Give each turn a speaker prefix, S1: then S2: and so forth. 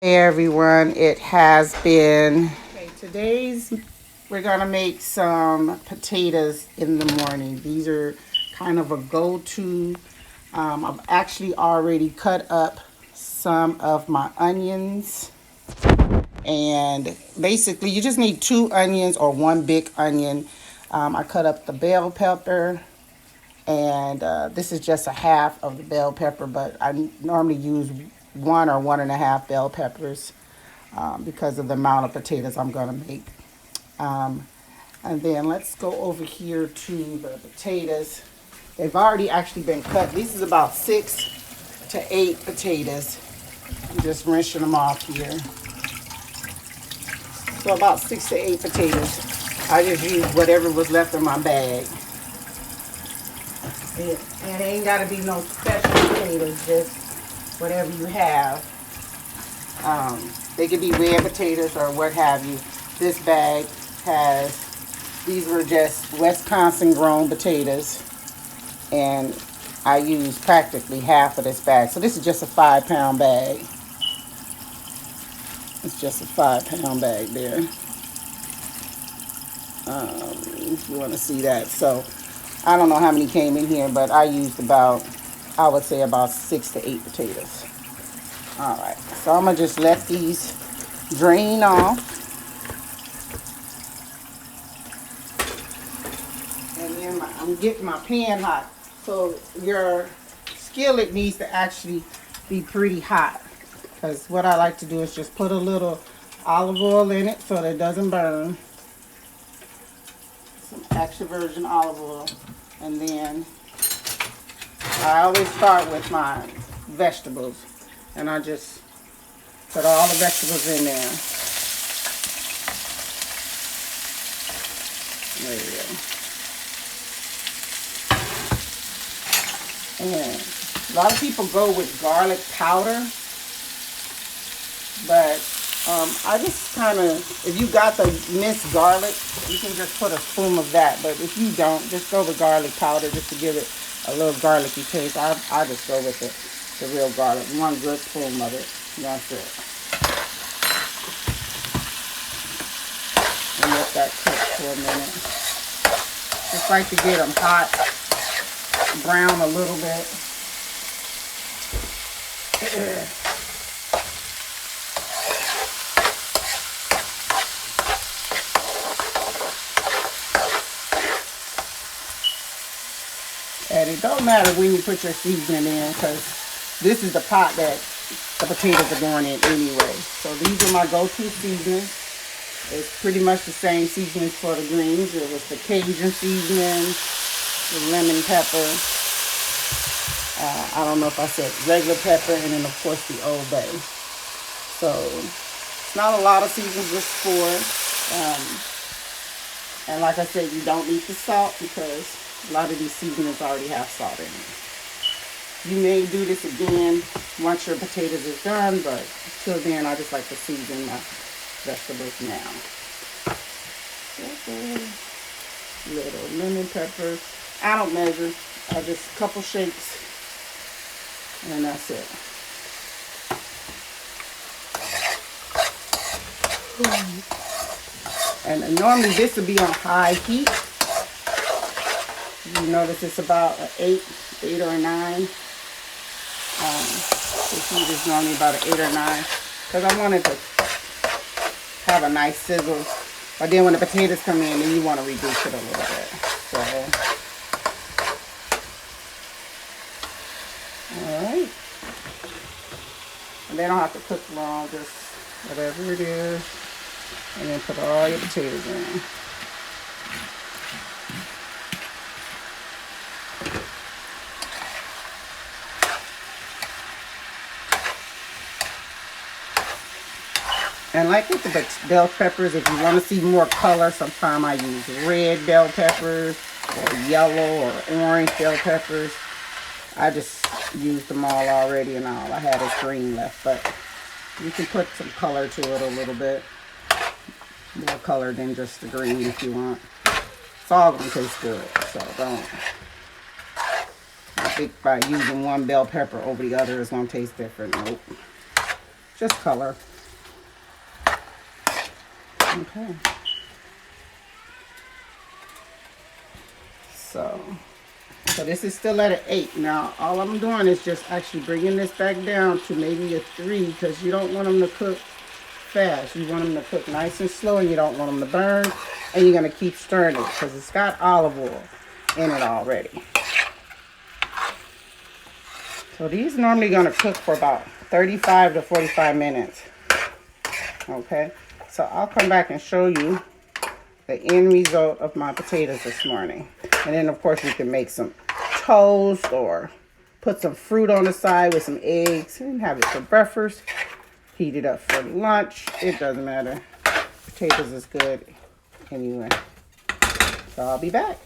S1: Hey everyone, it has been. Okay, we're gonna make some potatoes in the morning. These are kind of a go-to. I've actually already cut up some of my onions, and basically you just need two onions or one big onion. I cut up the bell pepper, and this is just a half of the bell pepper, but I normally use one or one and a half bell peppers because of the amount of potatoes I'm going to make. Um, and then let's go over here to the potatoes. They've already actually been cut. This is about 6 to 8 potatoes. I'm just rinsing them off here. So about 6 to 8 potatoes. I just used whatever was left in my bag. And it ain't got to be no special potatoes, just whatever you have. They could be red potatoes or what have you. This bag these were just Wisconsin grown potatoes, and I used practically half of this bag. So this is just a 5 pound bag. It's just a 5 pound bag there. If you want to see that. So I don't know how many came in here, but I used I would say about 6 to 8 potatoes. All right, so I'm gonna just let these drain off. And then I'm getting my pan hot. So your skillet needs to actually be pretty hot. Because what I like to do is just put a little olive oil in it so that it doesn't burn. Some extra virgin olive oil. And then I always start with my vegetables. And I just put all the vegetables in there. There you go. And a lot of people go with garlic powder, but I just kind of, if you got the minced garlic, you can just put a spoon of that. But if you don't, just go with garlic powder just to give it a little garlicky taste. I just go with the real garlic, one good spoon of it. That's it. And let that cook for a minute. Just like to get them hot, brown a little bit. And it don't matter when you put your seasoning in, because this is the pot that the potatoes are going in anyway. So these are my go-to seasonings. It's pretty much the same seasonings for the greens. It was the Cajun seasoning, the lemon pepper. I don't know if I said regular pepper, and then of course the Old Bay. So it's not a lot of seasonings, just 4. And like I said, you don't need the salt because a lot of these seasonings already have salt in it. You may do this again once your potatoes is done, but till then I just like to season my vegetables now. Little lemon pepper. I don't measure. I just a couple shakes, and that's it. And normally this would be on high heat. You notice it's about an 8 or a 9. This heat is normally about an 8 or 9, because I wanted to have a nice sizzle. But then when the potatoes come in, then you want to reduce it a little bit. So, alright. And they don't have to cook long, just whatever it is. And then put all your potatoes in. And like with the bell peppers, if you want to see more color, sometimes I use red bell peppers or yellow or orange bell peppers. I just used them all already, and all I had is green left. But you can put some color to it a little bit. More color than just the green if you want. It's all going to taste good, so don't think by using one bell pepper over the other is going to taste different. Nope. just color. Okay. So this is still at an 8. Now, all I'm doing is just actually bringing this back down to maybe a 3 because you don't want them to cook fast. You want them to cook nice and slow, and you don't want them to burn. And you're going to keep stirring it because it's got olive oil in it already. So these are normally going to cook for about 35 to 45 minutes. Okay, so I'll come back and show you the end result of my potatoes this morning. And then, of course, you can make some toast or put some fruit on the side with some eggs and have it for breakfast. Heat it up for lunch. It doesn't matter. Potatoes is good anyway. So I'll be back.